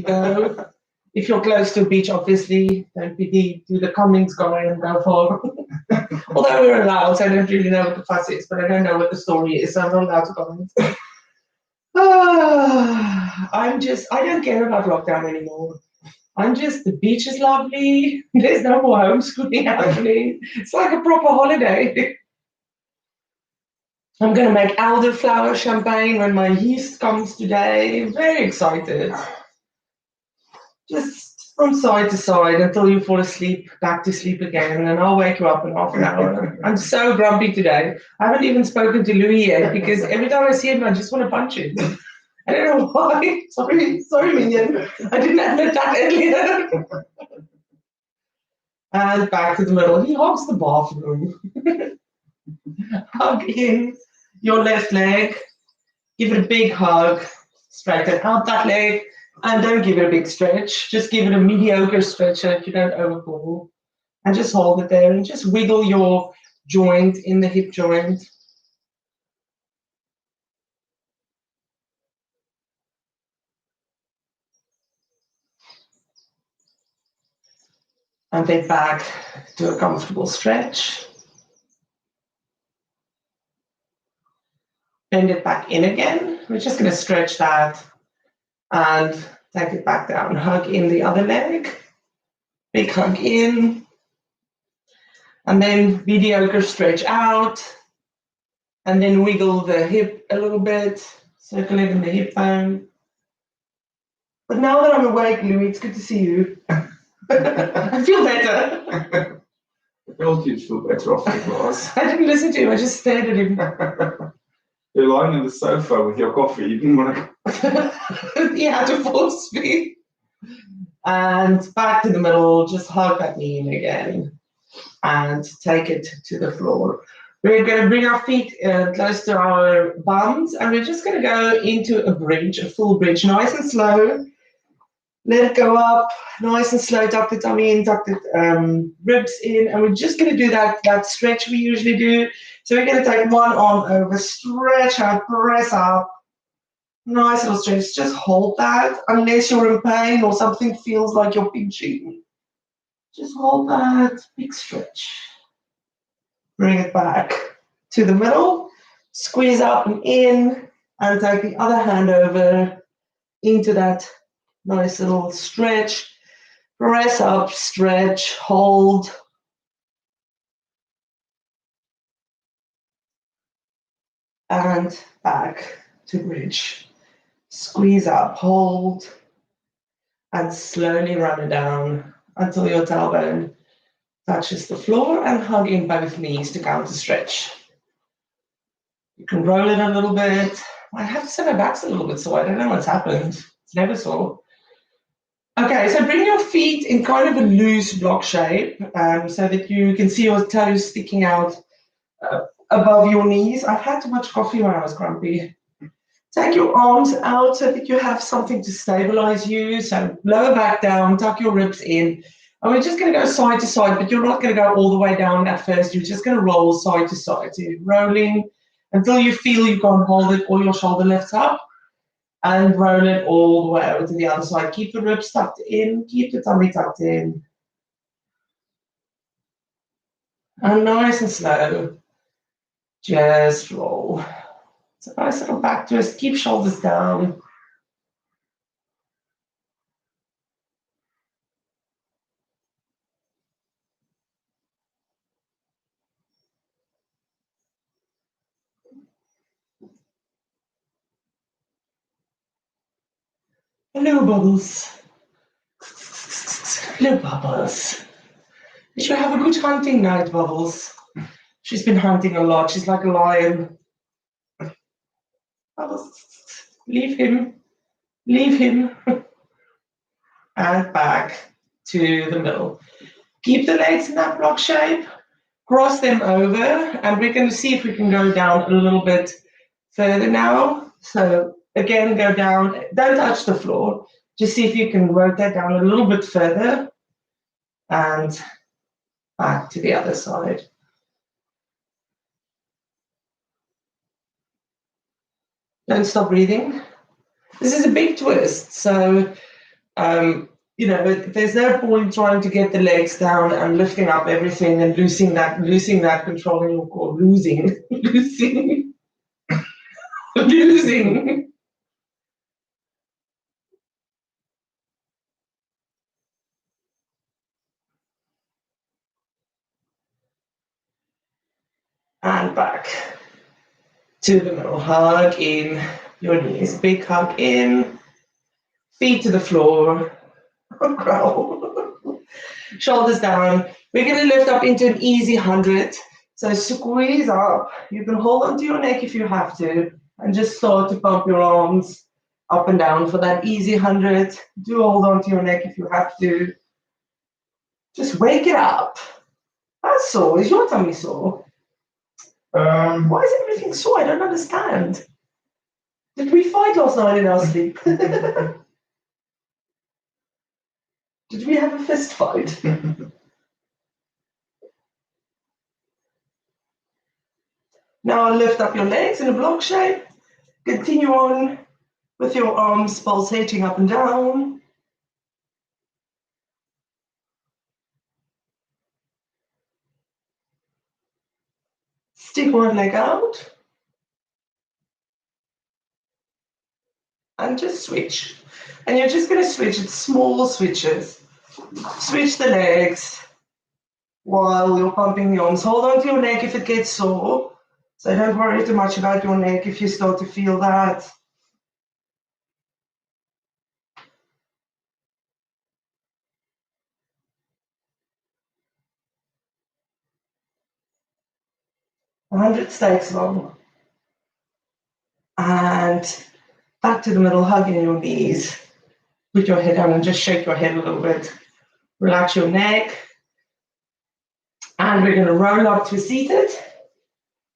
go. If you're close to a beach, obviously, don't be deep. Do the Cummings guy and go for. Although we're allowed, so I don't really know what the fuss is, but I don't know what the story is, so I'm not allowed to comment. I don't care about lockdown anymore. The beach is lovely. There's no more homeschooling happening. It's like a proper holiday. I'm going to make elderflower champagne when my yeast comes today. Very excited. Just from side to side until you fall asleep, back to sleep again, and I'll wake you up in half an hour. I'm so grumpy today. I haven't even spoken to Louis yet because every time I see him, I just want to punch him. I don't know why. Sorry, Minion. I didn't admit that earlier. And back to the middle. He hogs the bathroom. Hug in your left leg. Give it a big hug. Straighten out that leg. And don't give it a big stretch. Just give it a mediocre stretch so that you don't overpull. And just hold it there and just wiggle your joint in the hip joint. And then back to a comfortable stretch. Bend it back in again. We're just going to stretch that and take it back down. Hug in the other leg. Big hug in. And then mediocre stretch out. And then wiggle the hip a little bit. Circle it in the hip bone. But now that I'm awake, Louis, it's good to see you. I feel better. I felt you'd feel better off the glass. I didn't listen to him, I just stared at him. You're lying on the sofa with your coffee, you didn't want to. He had to force me. And back to the middle, just hug that knee in again. And take it to the floor. We're going to bring our feet close to our bums, and we're just going to go into a bridge, a full bridge, nice and slow. Let it go up, nice and slow, tuck the tummy in, tuck the ribs in, and we're just going to do that stretch we usually do. So we're going to take one arm over, stretch out, press up, nice little stretch. Just hold that, unless you're in pain or something feels like you're pinching. Just hold that, big stretch. Bring it back to the middle, squeeze up and in, and take the other hand over into that nice little stretch. Press up, stretch, hold. And back to bridge. Squeeze up, hold, and slowly run it down until your tailbone touches the floor, and hug in both knees to counter stretch. You can roll it a little bit. I have to say my back's a little bit sore. I don't know what's happened. It's never sore. Okay, so bring your feet in kind of a loose block shape so that you can see your toes sticking out above your knees. I've had too much coffee when I was grumpy. Take your arms out so that you have something to stabilize you. So lower back down, tuck your ribs in. And we're just going to go side to side, but you're not going to go all the way down at first. You're just going to roll side to side. So you're rolling until you feel you can't hold it or your shoulder lifts up. And roll it all the way over to the other side. Keep the ribs tucked in, keep the tummy tucked in. And nice and slow, just roll. It's a nice little back twist. Keep shoulders down. Hello, Bubbles. Hello, Bubbles. Did you have a good hunting night, Bubbles? She's been hunting a lot. She's like a lion. Bubbles, leave him. Leave him. And back to the middle. Keep the legs in that block shape. Cross them over, and we're going to see if we can go down a little bit further now. So again, go down. Don't touch the floor. Just see if you can rotate down a little bit further. And back to the other side. Don't stop breathing. This is a big twist, so There's no point trying to get the legs down and lifting up everything and losing that control in your core, losing, losing. And back to the middle. Hug in your knees. Big hug in. Feet to the floor. Growl. Shoulders down. We're going to lift up into an easy 100. So squeeze up. You can hold onto your neck if you have to, and just start to pump your arms up and down for that easy 100. Do hold onto your neck if you have to. Just wake it up. That's sore. Is your tummy sore? Why is everything sore? I don't understand. Did we fight last night in our sleep? Did we have a fist fight? Now lift up your legs in a block shape. Continue on with your arms pulsating up and down. Stick one leg out. And just switch. And you're just going to switch. It's small switches. Switch the legs while you're pumping the arms. Hold on to your neck if it gets sore. So don't worry too much about your neck if you start to feel that. A 100 takes long. And back to the middle, hugging your knees. Put your head down and just shake your head a little bit. Relax your neck. And we're going to roll up to seated.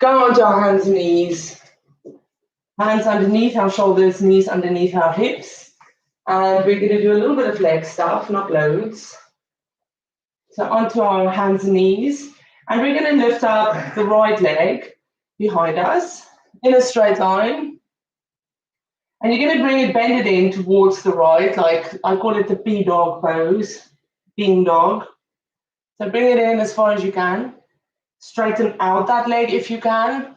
Go onto our hands and knees. Hands underneath our shoulders, knees underneath our hips. And we're going to do a little bit of leg stuff, not loads. So onto our hands and knees. And we're going to lift up the right leg behind us in a straight line. And you're going to bring it, bend it in towards the right, like I call it the P-dog pose, bean dog. So bring it in as far as you can. Straighten out that leg if you can.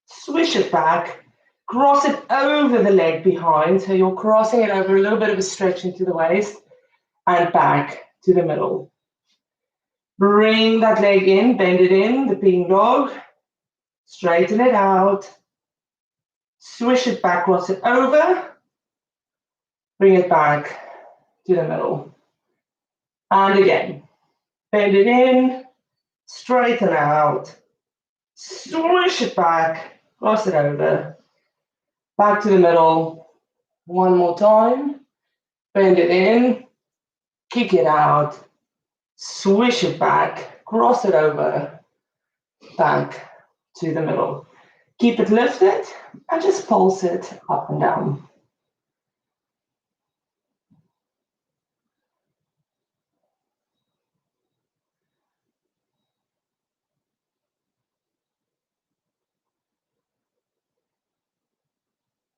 Swish it back. Cross it over the leg behind. So you're crossing it over, a little bit of a stretch into the waist. And back to the middle. Bring that leg in, bend it in, the bean dog. Straighten it out. Swish it back, cross it over. Bring it back to the middle. And again. Bend it in, straighten out, swish it back, cross it over, back to the middle, one more time, bend it in, kick it out, swish it back, cross it over, back to the middle. Keep it lifted and just pulse it up and down.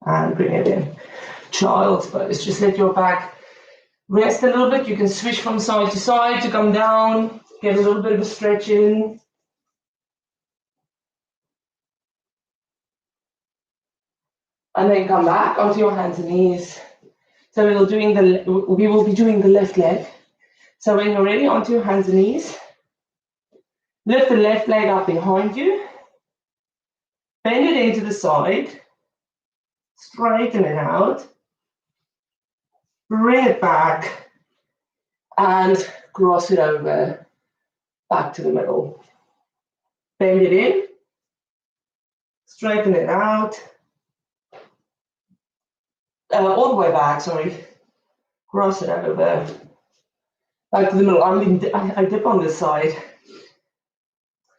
And bring it in. Child's pose. Just let your back rest a little bit. You can switch from side to side to come down. Get a little bit of a stretch in. And then come back onto your hands and knees. So we will be doing the left leg. So when you're ready, onto your hands and knees. Lift the left leg up behind you. Bend it into the side. Straighten it out. Bring it back. And cross it over. Back to the middle. Bend it in. Straighten it out. All the way back, sorry. Cross it over. Back to the middle. I dip on this side.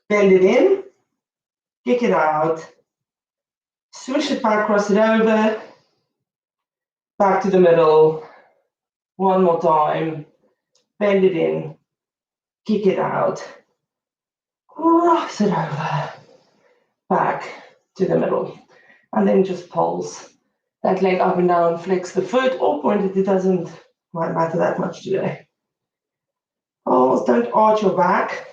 Bend it in. Kick it out. Swish it back, cross it over. Back to the middle. One more time. Bend it in. Kick it out. Cross it over. Back to the middle. And then just pulse that leg up and down, flex the foot, or point it. It doesn't matter that much today. Pulse, don't arch your back.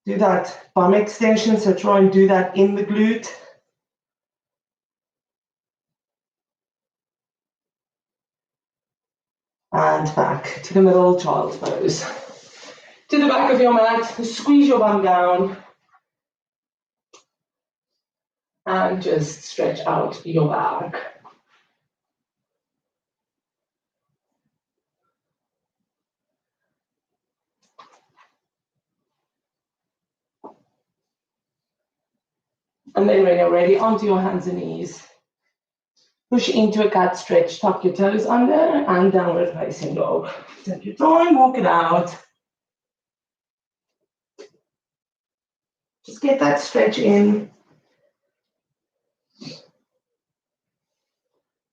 Do that bum extension, so try and do that in the glute. And back to the middle, child's pose. To the back of your mat, squeeze your bum down. And just stretch out your back. And then when you're ready, onto your hands and knees. Push into a cat stretch, tuck your toes under, and downward facing dog. Take your time, walk it out. Just get that stretch in.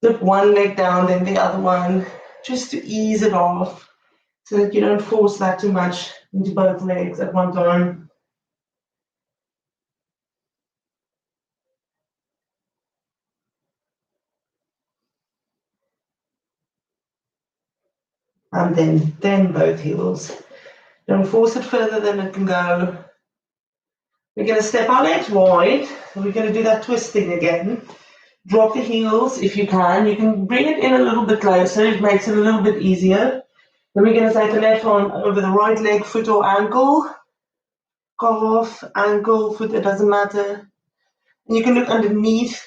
Put one leg down, then the other one, just to ease it off, so that you don't force that too much into both legs at one time. And then both heels. Don't force it further than it can go. We're going to step our legs wide. We're going to do that twisting again. Drop the heels if you can. You can bring it in a little bit closer. It makes it a little bit easier. Then we're going to take the left arm over the right leg, foot or ankle. Calf, ankle, foot, it doesn't matter. And you can look underneath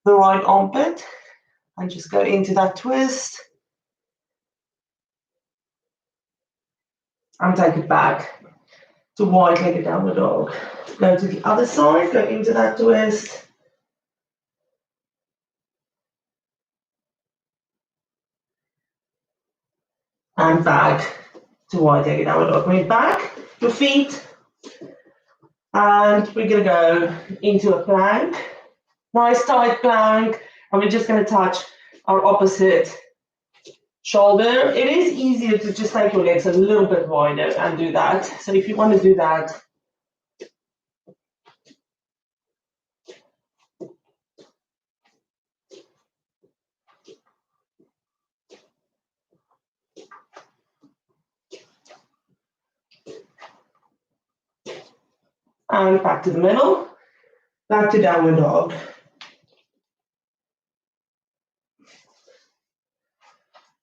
the right armpit and just go into that twist. And take it back to wide-legged downward dog. Go to the other side, go into that twist. And back to wide-legged downward dog. Bring it back, your feet. And we're going to go into a plank. Nice tight plank. And we're just going to touch our opposite shoulder. It is easier to just take your legs a little bit wider and do that. So if you want to do that, and back to the middle, back to downward dog.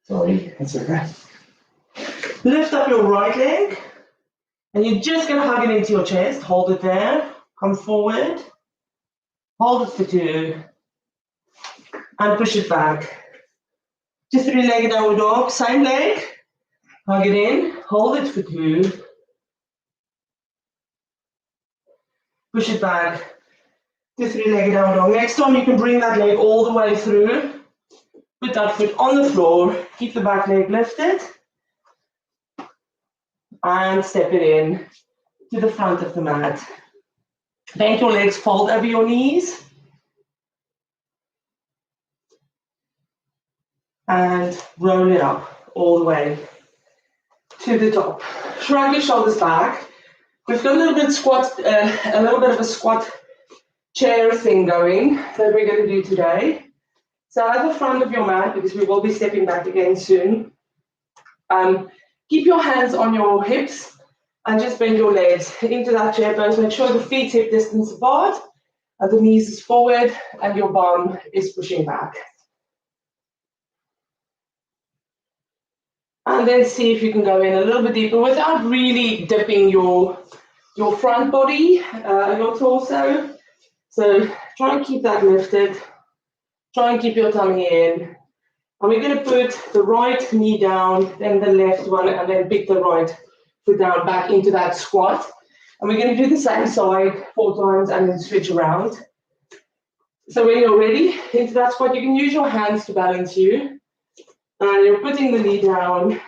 Sorry. That's okay. Lift up your right leg, and you're just going to hug it into your chest. Hold it there. Come forward. Hold it for 2. And push it back. To 3-legged downward dog. Same leg. Hug it in. Hold it for 2. Push it back. To 3-legged downward dog. Next time you can bring that leg all the way through. Put that foot on the floor. Keep the back leg lifted. And step it in to the front of the mat. Bend your legs, fold over your knees. And roll it up all the way to the top. Shrug your shoulders back. We've got a little bit of a squat chair thing going that we're going to do today. So at the front of your mat, because we will be stepping back again soon, keep your hands on your hips and just bend your legs into that chair pose. Make sure the feet hip distance apart, and the knees is forward, and your bum is pushing back. And then see if you can go in a little bit deeper without really dipping your front body, your torso. So try and keep that lifted. Try and keep your tummy in. And we're going to put the right knee down, then the left one, and then pick the right foot down back into that squat. And we're going to do the same side 4 times and then switch around. So when you're ready into that squat, you can use your hands to balance you. And you're putting the knee down,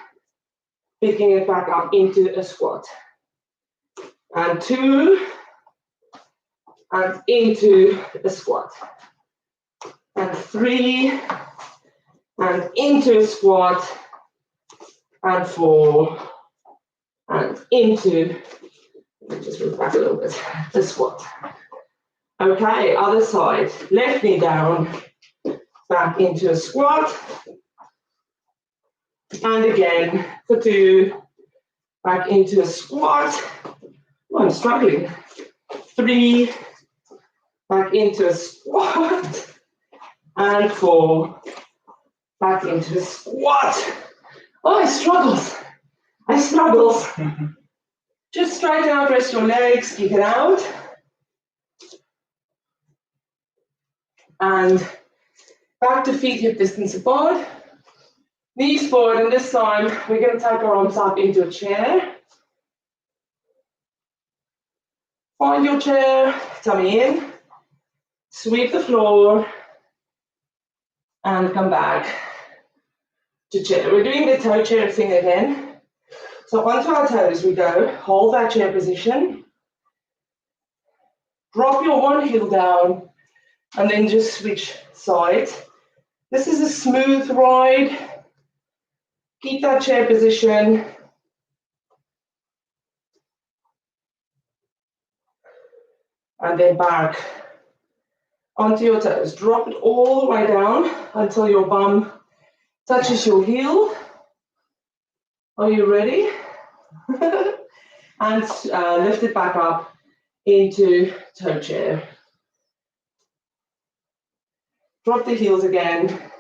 picking it back up into a squat. And 2, and into a squat. And 3, and into a squat. And 4, and into, let me just move back a little bit, the squat. Okay, other side, left knee down, back into a squat. And again, for 2, back into a squat. Oh, I'm struggling. 3, back into a squat. And 4, back into a squat. Oh, I struggles. Just straighten out, rest your legs, kick it out. And back to feet hip distance apart. Knees forward, and this time we're going to take our arms up into a chair. Find your chair, tummy in, sweep the floor, and come back to chair. We're doing the toe chair thing again. So onto our toes we go, hold that chair position, drop your one heel down, and then just switch sides. This is a smooth ride. Keep that chair position. And then back onto your toes. Drop it all the way down until your bum touches your heel. Are you ready? And lift it back up into toe chair. Drop the heels again.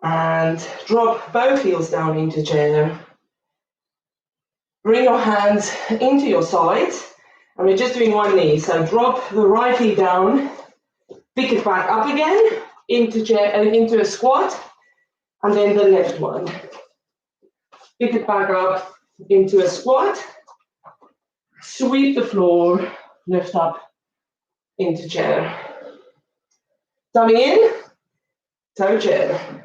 And drop both heels down into chair. Bring your hands into your sides. And we're just doing one knee. So drop the right knee down, pick it back up again, into chair, into a squat, and then the left one. Pick it back up into a squat, sweep the floor, lift up into chair. Tummy in, toe chair.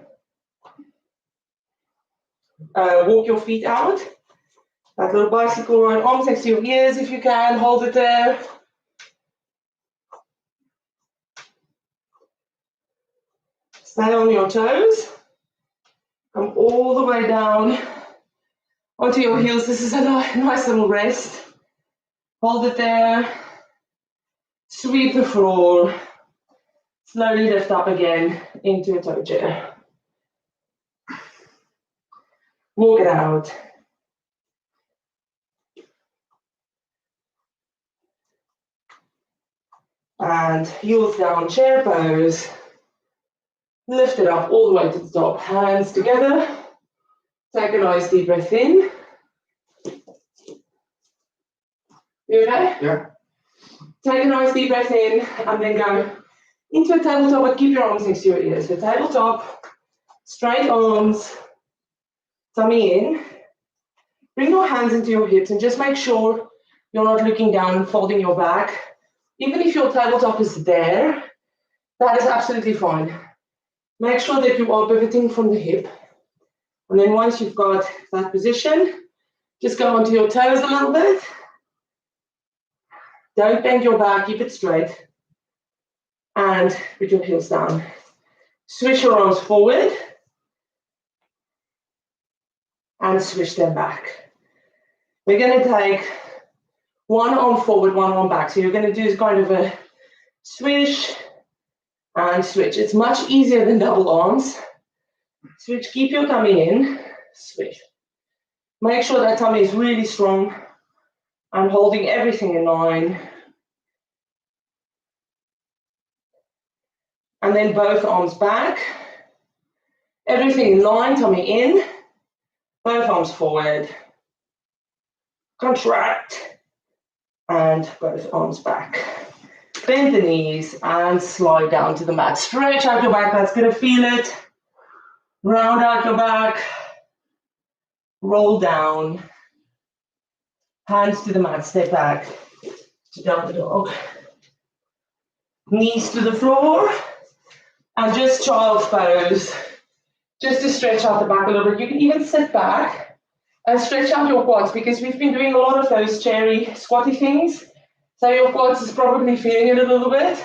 Walk your feet out. That little bicycle ride, arms next to your ears if you can, hold it there. Stay on your toes. Come all the way down onto your heels. This is a nice little rest. Hold it there. Sweep the floor. Slowly lift up again into a toe chair. Walk it out. And heels down, chair pose. Lift it up all the way to the top. Hands together. Take a nice deep breath in. You okay? Yeah. Take a nice deep breath in and then go into a tabletop, but keep your arms next to your ears. So tabletop, straight arms, tummy in. Bring your hands into your hips and just make sure you're not looking down, folding your back. Even if your tabletop is there, that is absolutely fine. Make sure that you are pivoting from the hip. And then once you've got that position, just go onto your toes a little bit. Don't bend your back, keep it straight. And put your heels down. Switch your arms forward. And switch them back. We're going to take one arm forward, one arm back. So you're going to do kind of a swish and switch. It's much easier than double arms. Switch, keep your tummy in, swish. Make sure that tummy is really strong. I'm holding everything in line. And then both arms back. Everything in line, tummy in. Both arms forward. Contract. And both arms back. Bend the knees and slide down to the mat. Stretch out your back, that's gonna feel it. Round out your back. Roll down. Hands to the mat, step back to down dog. Knees to the floor. And just child's pose. Just to stretch out the back a little bit. You can even sit back and stretch out your quads because we've been doing a lot of those cherry squatty things. So your quads is probably feeling it a little bit.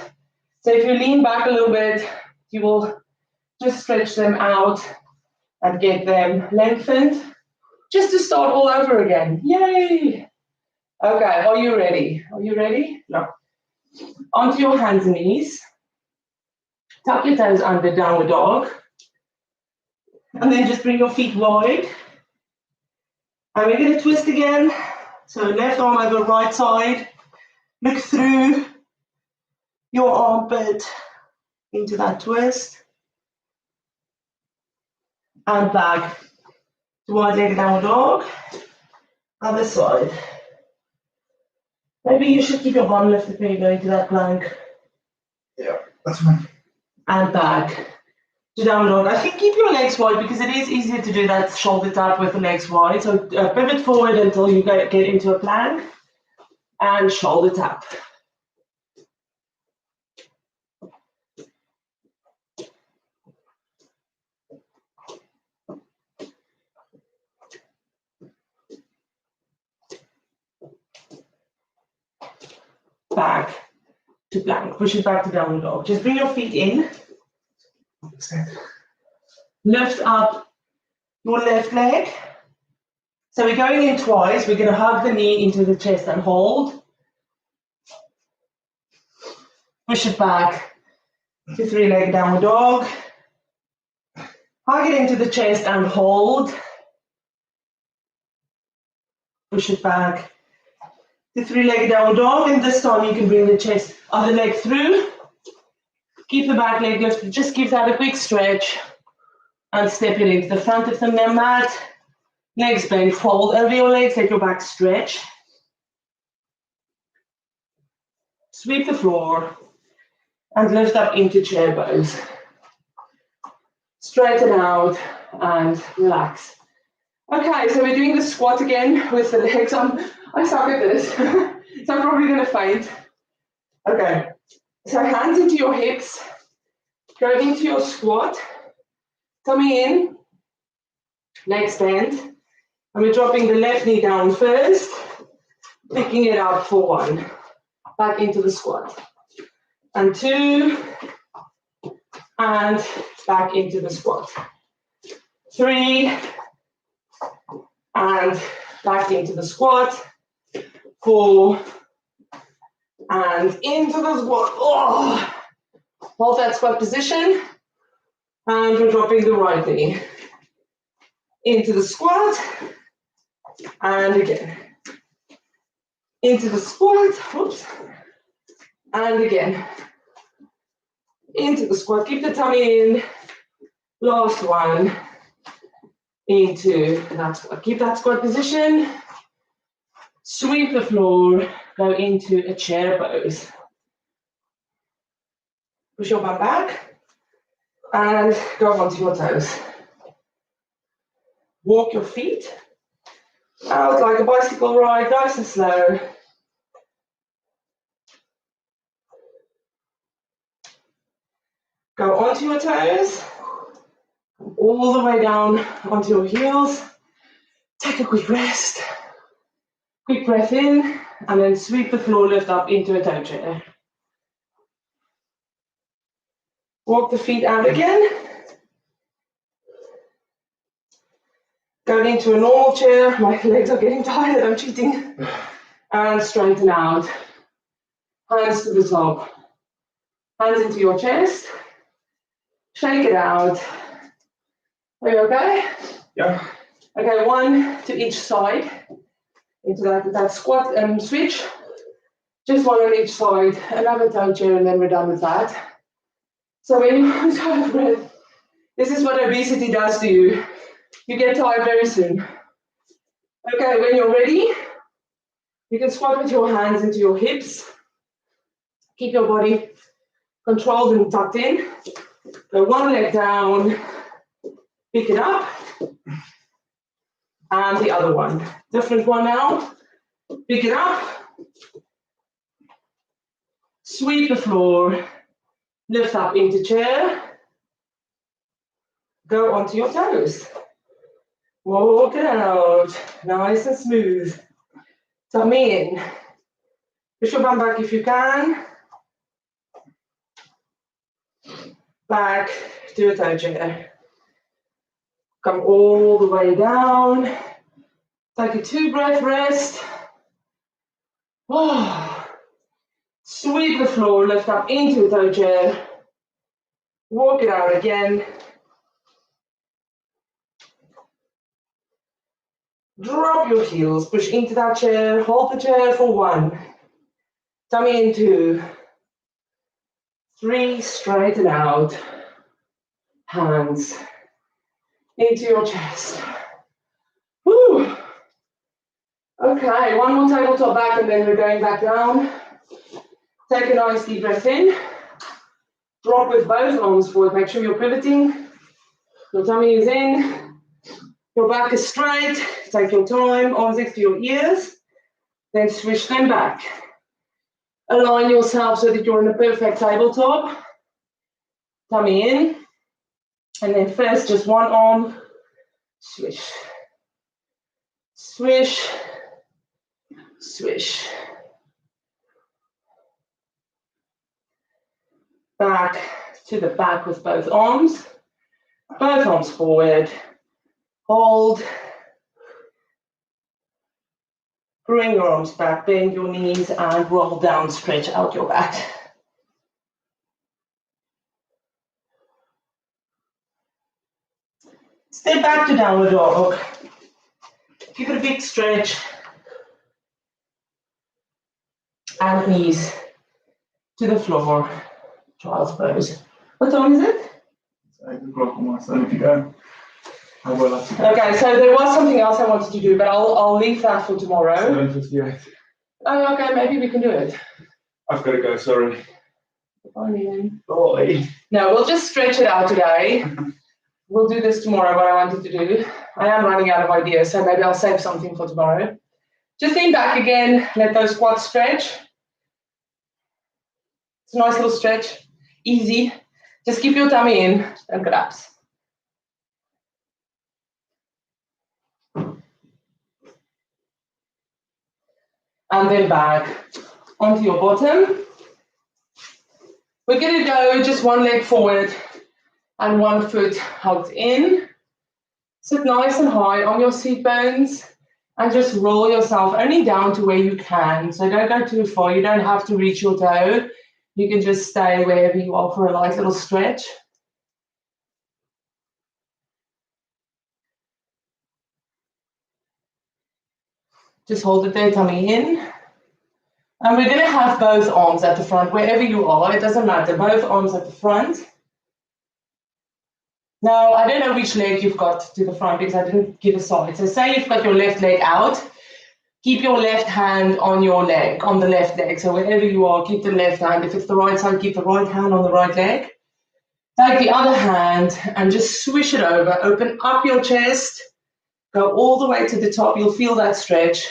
So if you lean back a little bit, you will just stretch them out and get them lengthened. Just to start all over again. Yay! Okay, are you ready? Are you ready? Yeah. Onto your hands and knees. Tuck your toes under downward dog. And then just bring your feet wide. And we're going to twist again. So left arm over right side. Look through your armpit into that twist. And back to wide-legged downward dog. Other side. Maybe you should keep your bum lifted when you go into that plank. Yeah, that's fine. And back to downward dog. I think keep your legs wide because it is easier to do that shoulder tap with the legs wide. So pivot forward until you get into a plank and shoulder tap. Back to plank. Push it back to downward dog. Just bring your feet in. Lift up your left leg. So we're going in twice. We're going to hug the knee into the chest and hold. Push it back to three-legged downward dog. Hug it into the chest and hold. Push it back to three-legged downward dog. And this time you can bring the chest, other leg through. Keep the back leg lifted. Just give that a quick stretch. And step it into the front of the mat. Legs bent, fold over your legs, let your back stretch. Sweep the floor and lift up into chair pose. Straighten out and relax. Okay, so we're doing the squat again with the legs. I suck at this, so I'm probably gonna faint. Okay, so hands into your hips, go into your squat, tummy in, legs bent, and we're dropping the left knee down first, picking it up for one, back into the squat, and two, and back into the squat, three, and back into the squat, four, and into the squat. Oh, hold that squat position, and we're dropping the right knee into the squat, and again into the squat. Oops, and again into the squat. Keep the tummy in. Last one into that squat. Keep that squat position. Sweep the floor. Go into a chair pose. Push your bum back and go onto your toes. Walk your feet out like a bicycle ride, nice and slow. Go onto your toes, all the way down onto your heels. Take a quick rest. Quick breath in, and then sweep the floor, lift up into a toe chair. Walk the feet out again. Go into a normal chair. My legs are getting tired, I'm cheating. And straighten out. Hands to the top. Hands into your chest. Shake it out. Are you okay? Yeah. Okay, one to each side. Into that squat and switch. Just one on each side. Another toe chair, and then we're done with that. So when you run out of breath, this is what obesity does to you. You get tired very soon. Okay, when you're ready, you can squat with your hands into your hips. Keep your body controlled and tucked in. Go one leg down, pick it up, and the other one. Different one now. Pick it up, sweep the floor, lift up into chair, go onto your toes. Walk it out, nice and smooth. Tummy in. Push your bum back if you can. Back to a toe chair. Come all the way down. Take a 2-breath rest. Oh. Sweep the floor, lift up into a toe chair. Walk it out again. Drop your heels, push into that chair, hold the chair for 1. Tummy in 2. 3, straighten out. Hands into your chest. Woo. Okay, one more tabletop back and then we're going back down. Take a nice deep breath in. Drop with both arms forward. Make sure you're pivoting. Your tummy is in. Your back is straight. Take your time. Arms next to your ears. Then swish them back. Align yourself so that you're in a perfect tabletop. Tummy in. And then first just one arm. Swish. Swish. Swish. Back to the back with both arms. Both arms forward. Hold. Bring your arms back, bend your knees and roll down, stretch out your back. Step back to downward dog. Give it a big stretch. And knees to the floor. Child's pose. What time is it? It's 8 o'clock on my side if you go. Okay, so there was something else I wanted to do, but I'll leave that for tomorrow. 7:58. Oh, okay, maybe we can do it. I've got to go, sorry. Bye. Bye. No, we'll just stretch it out today. We'll do this tomorrow, what I wanted to do. I am running out of ideas, so maybe I'll save something for tomorrow. Just lean back again, let those quads stretch. It's a nice little stretch, easy. Just keep your tummy in and collapse. And then back onto your bottom. We're going to go just one leg forward and one foot hugged in. Sit nice and high on your seat bones and just roll yourself only down to where you can. So don't go too far. You don't have to reach your toe. You can just stay wherever you are for a light little stretch. Just hold it there, tummy in. And we're going to have both arms at the front, wherever you are. It doesn't matter. Both arms at the front. Now, I don't know which leg you've got to the front because I didn't give a side. So say you've got your left leg out. Keep your left hand on your leg, on the left leg. So wherever you are, keep the left hand. If it's the right side, keep the right hand on the right leg. Take the other hand and just swish it over. Open up your chest. Go all the way to the top. You'll feel that stretch.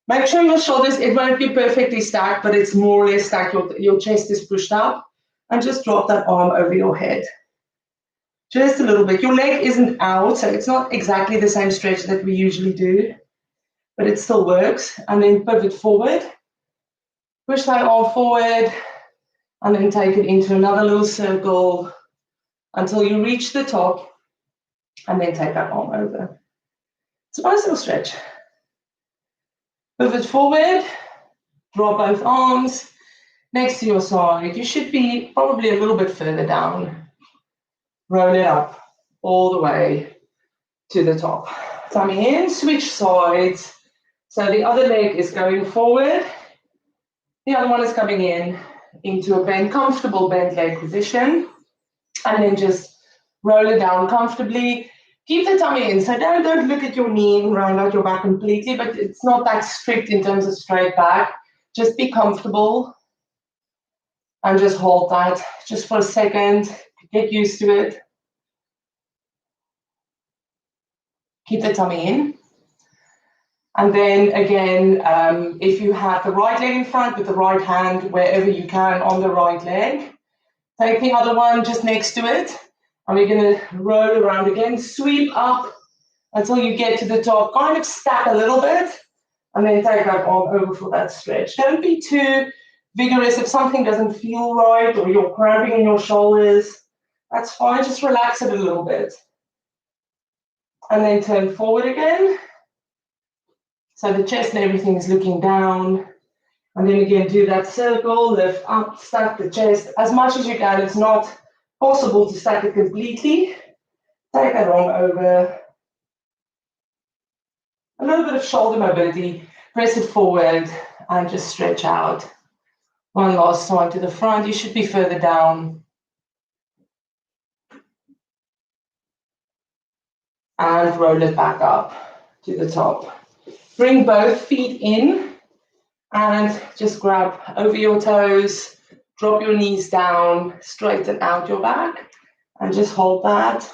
Make sure your shoulders, it won't be perfectly stacked, but it's more or less stacked. Your chest is pushed up. And just drop that arm over your head. Just a little bit. Your leg isn't out, so it's not exactly the same stretch that we usually do, but it still works. And then pivot forward. Push that arm forward, and then take it into another little circle until you reach the top, and then take that arm over. It's a nice little stretch. Pivot forward, drop both arms next to your side. You should be probably a little bit further down. Roll it up all the way to the top. Tummy in, switch sides. So the other leg is going forward. The other one is coming in into a bent, comfortable bent leg position. And then just roll it down comfortably. Keep the tummy in. So don't look at your knee and round out your back completely, but it's not that strict in terms of straight back. Just be comfortable and just hold that just for a second. Get used to it. Keep the tummy in. And then again, if you have the right leg in front with the right hand, wherever you can on the right leg, take the other one just next to it. And we're going to roll around again, sweep up until you get to the top, kind of stack a little bit, and then take that arm over for that stretch. Don't be too vigorous. If something doesn't feel right or you're cramping in your shoulders, that's fine. Just relax it a little bit. And then turn forward again. So the chest and everything is looking down. And then again, do that circle, lift up, stack the chest as much as you can. It's not possible to stack it completely. Take that arm over. A little bit of shoulder mobility. Press it forward and just stretch out. One last time to the front. You should be further down. And roll it back up to the top. Bring both feet in and just grab over your toes, drop your knees down, straighten out your back, and just hold that.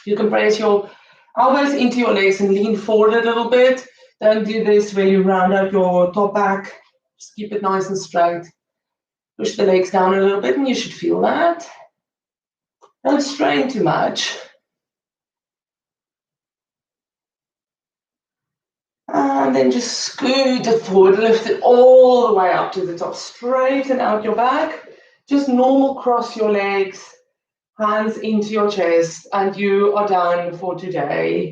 You can press your elbows into your legs and lean forward a little bit. Don't do this where you round out your top back. Just keep it nice and straight. Push the legs down a little bit and you should feel that. Don't strain too much. And then just scoot it forward, lift it all the way up to the top. Straighten out your back. Just normal cross your legs, hands into your chest, and you are done for today.